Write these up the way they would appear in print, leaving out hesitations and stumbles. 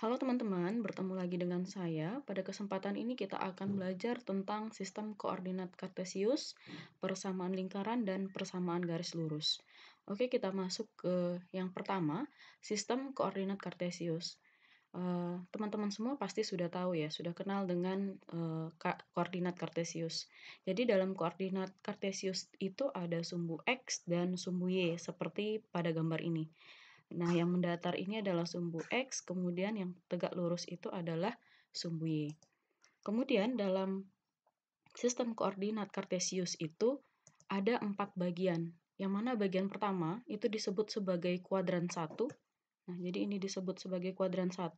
Halo teman-teman, bertemu lagi dengan saya. Pada kesempatan ini kita akan belajar tentang sistem koordinat kartesius, persamaan lingkaran, dan persamaan garis lurus. Oke, kita masuk ke yang pertama, sistem koordinat kartesius. Teman-teman semua pasti sudah tahu ya, sudah kenal dengan koordinat kartesius. Jadi dalam koordinat kartesius itu ada sumbu X dan sumbu Y, seperti pada gambar ini. Nah, yang mendatar ini adalah sumbu X, kemudian yang tegak lurus itu adalah sumbu Y. Kemudian dalam sistem koordinat kartesius itu ada 4 bagian. Yang mana bagian pertama itu disebut sebagai kuadran 1. Nah, jadi ini disebut sebagai kuadran 1,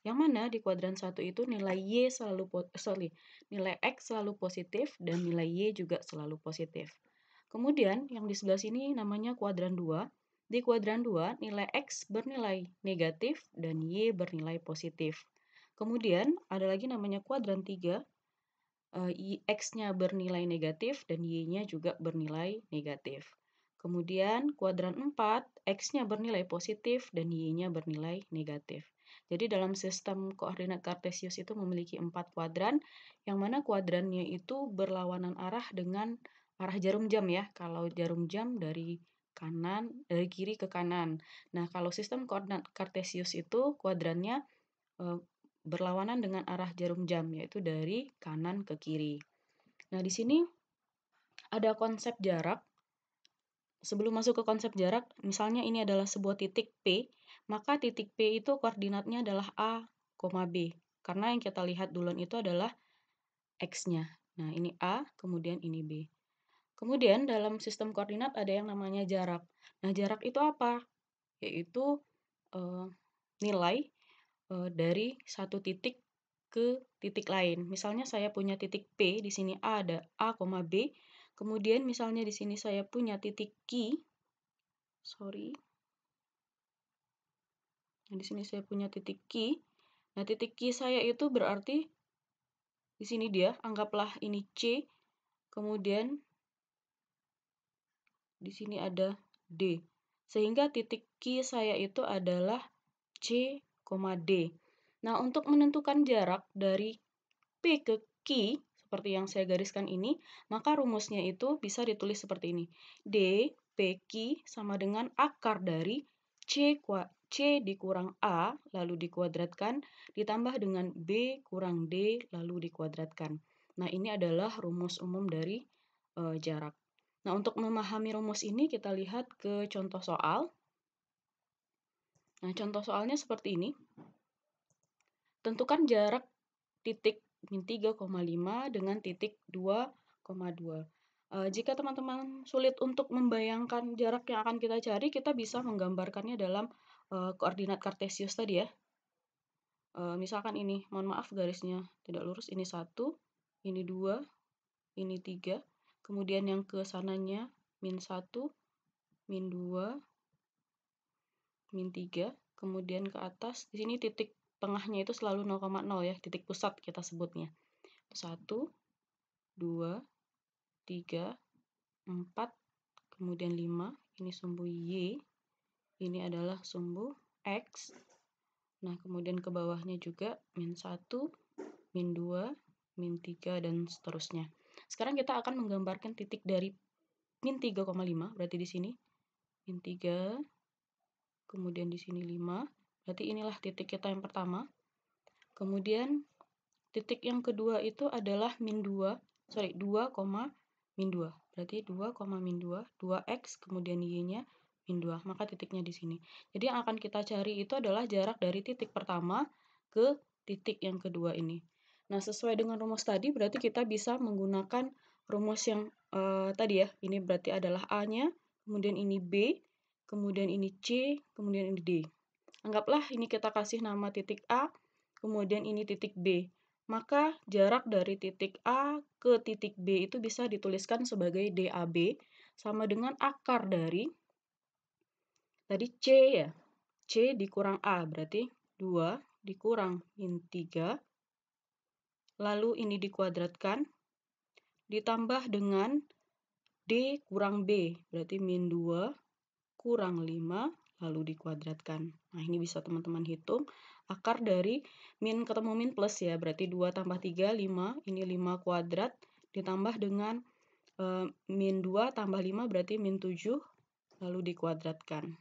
yang mana di kuadran 1 itu nilai nilai X selalu positif dan nilai Y juga selalu positif. Kemudian yang di sebelah sini namanya kuadran 2. Di kuadran 2 nilai X bernilai negatif dan Y bernilai positif. Kemudian ada lagi namanya kuadran 3. X-nya bernilai negatif dan Y-nya juga bernilai negatif. Kemudian kuadran 4, X-nya bernilai positif dan Y-nya bernilai negatif. Jadi dalam sistem koordinat kartesius itu memiliki 4 kuadran, yang mana kuadrannya itu berlawanan arah dengan arah jarum jam ya. Kalau jarum jam dari kiri ke kanan. Nah, kalau sistem koordinat kartesius itu kuadrannya berlawanan dengan arah jarum jam, yaitu dari kanan ke kiri. Nah, di sini ada konsep jarak. Sebelum masuk ke konsep jarak, misalnya ini adalah sebuah titik P, maka titik P itu koordinatnya adalah A, B. Karena yang kita lihat duluan itu adalah X-nya. Nah, ini A, kemudian ini B. Kemudian dalam sistem koordinat ada yang namanya jarak. Nah, jarak itu apa? Yaitu eh, nilai dari satu titik ke titik lain. Misalnya saya punya titik P, di sini A ada A, B. Kemudian misalnya di sini saya punya titik Q. Nah, di sini saya punya titik Q. Nah, titik Q saya itu berarti di sini dia, anggaplah ini C. Kemudian di sini ada D. Sehingga titik Q saya itu adalah C, D. Nah, untuk menentukan jarak dari P ke Q, seperti yang saya gariskan ini, maka rumusnya itu bisa ditulis seperti ini. D P Q sama dengan akar dari C dikurang A, lalu dikuadratkan, ditambah dengan B kurang D, lalu dikuadratkan. Nah, ini adalah rumus umum dari jarak. Nah, untuk memahami rumus ini, kita lihat ke contoh soal. Nah, contoh soalnya seperti ini. Tentukan jarak titik min 3,5 dengan titik 2,2. Jika teman-teman sulit untuk membayangkan jarak yang akan kita cari, kita bisa menggambarkannya dalam koordinat kartesius tadi ya. Misalkan ini, mohon maaf garisnya tidak lurus, ini 1, ini 2, ini 3, kemudian yang ke sananya min 1, min 2, min 3, kemudian ke atas, di sini titik tengahnya itu selalu 0,0 ya, titik pusat kita sebutnya. 1, 2, 3, 4, kemudian 5, ini sumbu Y, ini adalah sumbu X. Nah, kemudian ke bawahnya juga min 1, min 2, min 3, dan seterusnya. Sekarang kita akan menggambarkan titik dari min 3,5, berarti di sini min 3, kemudian di sini 5, berarti inilah titik kita yang pertama. Kemudian titik yang kedua itu adalah min 2, 2, min 2. Berarti 2, min 2, 2x, kemudian y-nya min 2. Maka titiknya di sini. Jadi yang akan kita cari itu adalah jarak dari titik pertama ke titik yang kedua ini. Nah, sesuai dengan rumus tadi, berarti kita bisa menggunakan rumus yang tadi ya. Ini berarti adalah A-nya, kemudian ini B, kemudian ini C, kemudian ini D. Anggaplah ini kita kasih nama titik A, kemudian ini titik B. Maka jarak dari titik A ke titik B itu bisa dituliskan sebagai DAB sama dengan akar dari tadi C ya. C dikurang A berarti 2 dikurang min 3. Lalu ini dikuadratkan ditambah dengan D kurang B berarti min 2 kurang 5 lalu dikuadratkan. Nah, ini bisa teman-teman hitung. Akar dari min ketemu min plus ya, berarti 2 tambah 3, 5. Ini 5 kuadrat ditambah dengan min 2 tambah 5 berarti min 7, lalu dikuadratkan.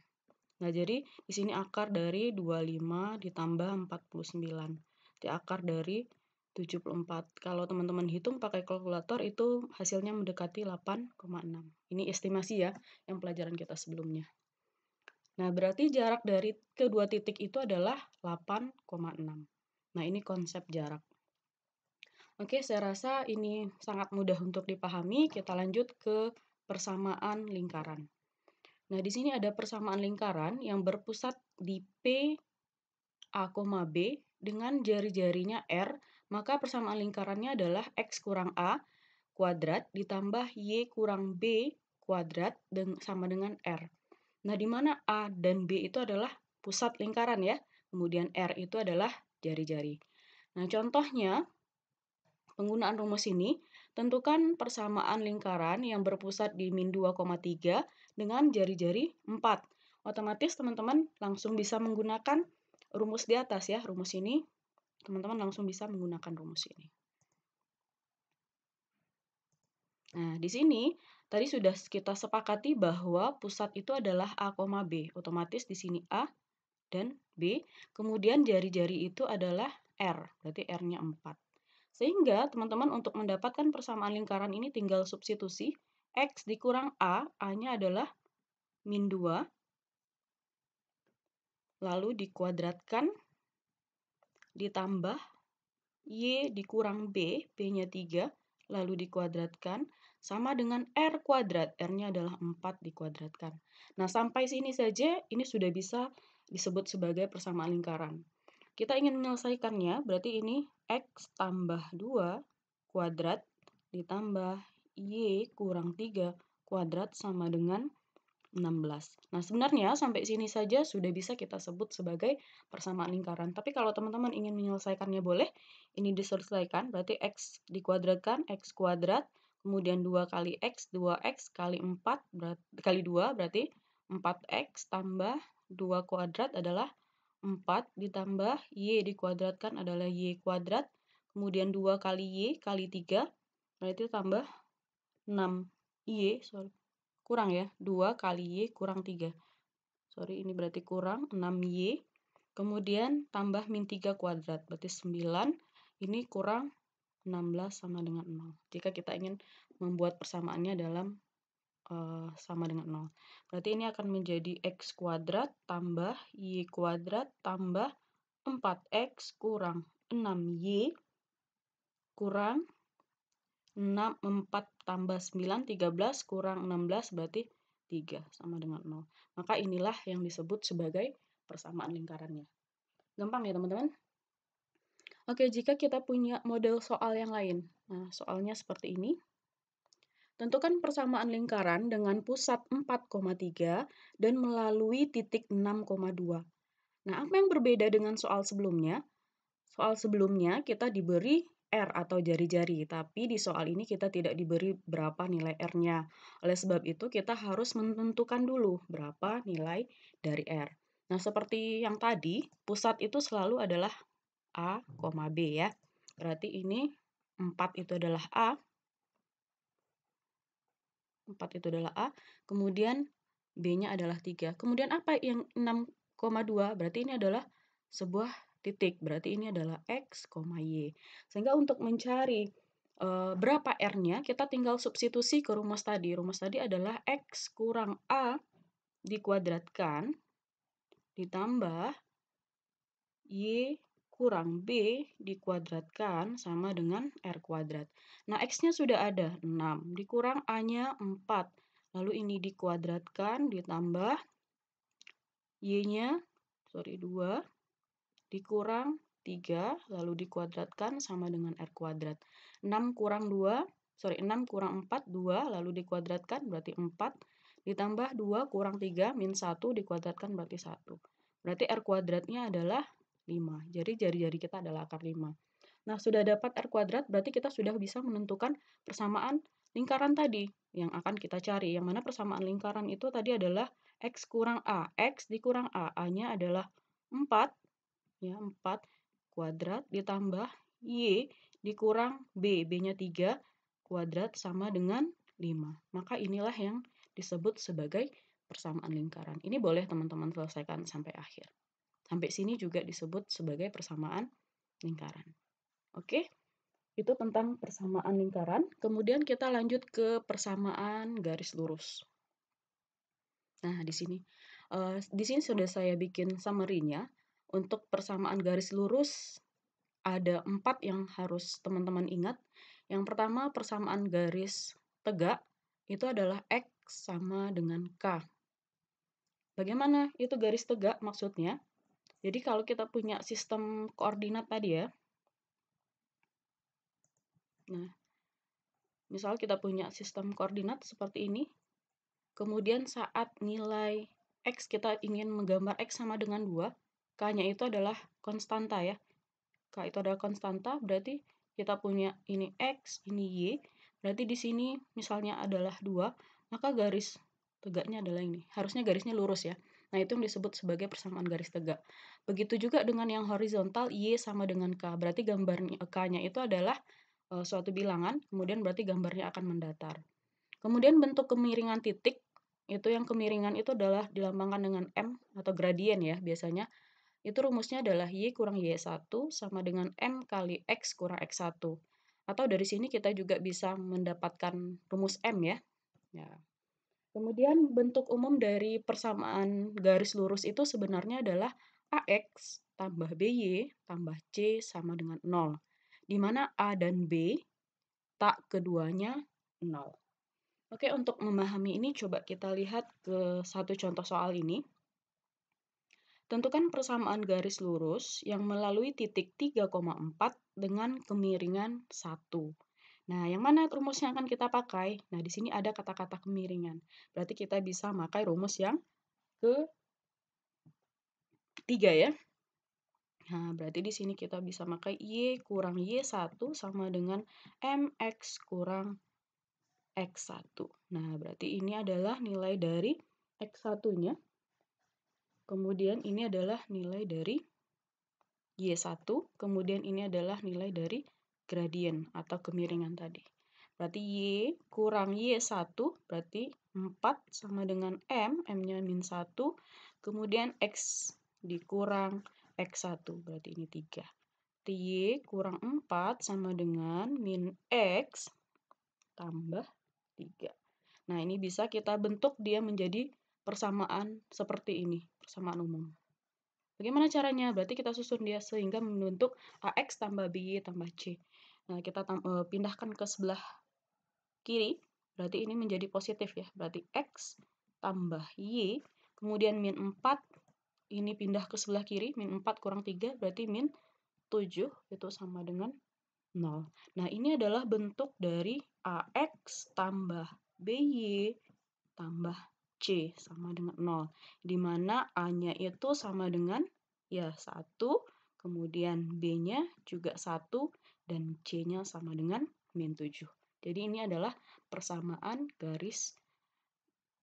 Nah, jadi di sini akar dari 25 ditambah 49. Di akar dari 74. Kalau teman-teman hitung pakai kalkulator itu hasilnya mendekati 8,6. Ini estimasi ya, yang pelajaran kita sebelumnya. Nah, berarti jarak dari kedua titik itu adalah 8,6. Nah, ini konsep jarak. Oke, saya rasa ini sangat mudah untuk dipahami. Kita lanjut ke persamaan lingkaran. Nah, di sini ada persamaan lingkaran yang berpusat di P, A, B dengan jari-jarinya R, maka persamaan lingkarannya adalah X kurang A kuadrat ditambah Y kurang B kuadrat sama dengan R. Nah, di mana A dan B itu adalah pusat lingkaran ya, kemudian R itu adalah jari-jari. Nah, contohnya, penggunaan rumus ini, tentukan persamaan lingkaran yang berpusat di min 2,3 dengan jari-jari 4. Otomatis teman-teman langsung bisa menggunakan rumus di atas ya, rumus ini, teman-teman langsung bisa menggunakan rumus ini. Nah, di sini tadi sudah kita sepakati bahwa pusat itu adalah A, B. Otomatis di sini A dan B. Kemudian jari-jari itu adalah R, berarti R-nya 4. Sehingga teman-teman untuk mendapatkan persamaan lingkaran ini tinggal substitusi. X dikurang A, A-nya adalah min 2. Lalu dikuadratkan, ditambah Y dikurang B, B-nya 3. Lalu dikuadratkan, sama dengan R kuadrat, R-nya adalah 4 dikuadratkan. Nah, sampai sini saja ini sudah bisa disebut sebagai persamaan lingkaran. Kita ingin menyelesaikannya, berarti ini X tambah 2 kuadrat ditambah Y kurang 3 kuadrat sama dengan 16. Nah, sebenarnya sampai sini saja sudah bisa kita sebut sebagai persamaan lingkaran. Tapi kalau teman-teman ingin menyelesaikannya boleh, ini diselesaikan, berarti X dikuadratkan, X kuadrat, kemudian 2 kali X, 2X kali 4, kali 2 berarti 4X tambah 2 kuadrat adalah 4 ditambah Y dikuadratkan adalah Y kuadrat, kemudian 2 kali Y kali 3, berarti tambah 6Y, kurang ya, 2 kali Y kurang 3. Ini berarti kurang 6Y, kemudian tambah min 3 kuadrat, berarti 9, ini kurang 16 sama dengan 0. Jika kita ingin membuat persamaannya dalam sama dengan 0. Berarti ini akan menjadi X kuadrat tambah Y kuadrat tambah 4X kurang 6Y kurang 4 tambah 9, 13 kurang 16 berarti 3 sama dengan 0. Maka inilah yang disebut sebagai persamaan lingkarannya. Gampang ya teman-teman? Oke, jika kita punya model soal yang lain. Nah, soalnya seperti ini. Tentukan persamaan lingkaran dengan pusat 4,3 dan melalui titik 6,2. Nah, apa yang berbeda dengan soal sebelumnya? Soal sebelumnya kita diberi R atau jari-jari, tapi di soal ini kita tidak diberi berapa nilai R-nya. Oleh sebab itu kita harus menentukan dulu berapa nilai dari R. Nah, seperti yang tadi, pusat itu selalu adalah A, B ya. Berarti ini 4 itu adalah A. 4 itu adalah A. Kemudian B-nya adalah 3. Kemudian apa yang 6,2? Berarti ini adalah sebuah titik, berarti ini adalah X, Y. Sehingga untuk mencari berapa R-nya, kita tinggal substitusi ke rumus tadi. Rumus tadi adalah X kurang A dikuadratkan ditambah Y kurang B dikuadratkan sama dengan R kuadrat. Nah, X-nya sudah ada, 6. Dikurang A-nya 4. Lalu ini dikuadratkan ditambah Y-nya, 2. Dikurang 3, lalu dikuadratkan sama dengan R kuadrat. 6 kurang 4, 2, lalu dikuadratkan berarti 4, ditambah 2 kurang 3, min 1, dikuadratkan berarti 1. Berarti R kuadratnya adalah 5. Jadi jari-jari kita adalah akar 5. Nah, sudah dapat R kuadrat, berarti kita sudah bisa menentukan persamaan lingkaran tadi yang akan kita cari. Yang mana persamaan lingkaran itu tadi adalah X kurang A. X dikurang A. A-nya adalah 4, ya, 4 kuadrat ditambah Y dikurang B. B-nya 3 kuadrat sama dengan 5. Maka inilah yang disebut sebagai persamaan lingkaran. Ini boleh teman-teman selesaikan sampai akhir. Sampai sini juga disebut sebagai persamaan lingkaran. Oke? Itu tentang persamaan lingkaran. Kemudian kita lanjut ke persamaan garis lurus. Nah, di sini sudah saya bikin summary-nya. Untuk persamaan garis lurus ada 4 yang harus teman-teman ingat. Yang pertama, persamaan garis tegak itu adalah X sama dengan K. Bagaimana itu garis tegak maksudnya? Jadi kalau kita punya sistem koordinat tadi ya. Nah, misal kita punya sistem koordinat seperti ini. Kemudian saat nilai X kita ingin menggambar X sama dengan 2, K-nya itu adalah konstanta ya. K itu adalah konstanta, berarti kita punya ini X, ini Y. Berarti di sini misalnya adalah 2, maka garis tegaknya adalah ini. Harusnya garisnya lurus ya. Nah, itu yang disebut sebagai persamaan garis tegak. Begitu juga dengan yang horizontal, Y sama dengan K. Berarti gambarnya K-nya itu adalah suatu bilangan, kemudian berarti gambarnya akan mendatar. Kemudian bentuk kemiringan titik, itu yang kemiringan itu adalah dilambangkan dengan M atau gradien ya biasanya. Itu rumusnya adalah Y kurang Y1 sama dengan M kali X kurang X1. Atau dari sini kita juga bisa mendapatkan rumus M ya. Ya. Kemudian bentuk umum dari persamaan garis lurus itu sebenarnya adalah AX tambah BY tambah C sama dengan 0. Di mana A dan B tak keduanya 0. Oke, untuk memahami ini coba kita lihat ke satu contoh soal ini. Tentukan persamaan garis lurus yang melalui titik 3,4 dengan kemiringan 1. Nah, yang mana rumusnya akan kita pakai? Nah, di sini ada kata-kata kemiringan. Berarti kita bisa pakai rumus yang ketiga ya. Nah, berarti di sini kita bisa pakai Y kurang Y1 sama dengan MX kurang X1. Nah, berarti ini adalah nilai dari X1-nya. Kemudian ini adalah nilai dari Y1, kemudian ini adalah nilai dari gradien atau kemiringan tadi. Berarti Y kurang Y1, berarti 4 sama dengan M, M-nya min 1, kemudian X dikurang X1, berarti ini 3. Y kurang 4 sama dengan min X tambah 3. Nah, ini bisa kita bentuk dia menjadi persamaan seperti ini, persamaan umum. Bagaimana caranya? Berarti kita susun dia sehingga membentuk AX tambah BY tambah C. Nah, kita pindahkan ke sebelah kiri, berarti ini menjadi positif ya. Berarti X tambah Y, kemudian min 4, ini pindah ke sebelah kiri, min 4 kurang 3, berarti min 7, itu sama dengan 0. Nah, ini adalah bentuk dari AX tambah BY tambah C sama dengan 0. Di mana A-nya itu sama dengan ya 1, kemudian B-nya juga 1, dan C-nya sama dengan min 7. Jadi ini adalah persamaan garis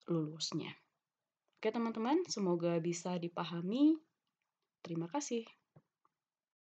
lulusnya. Oke teman-teman, semoga bisa dipahami. Terima kasih.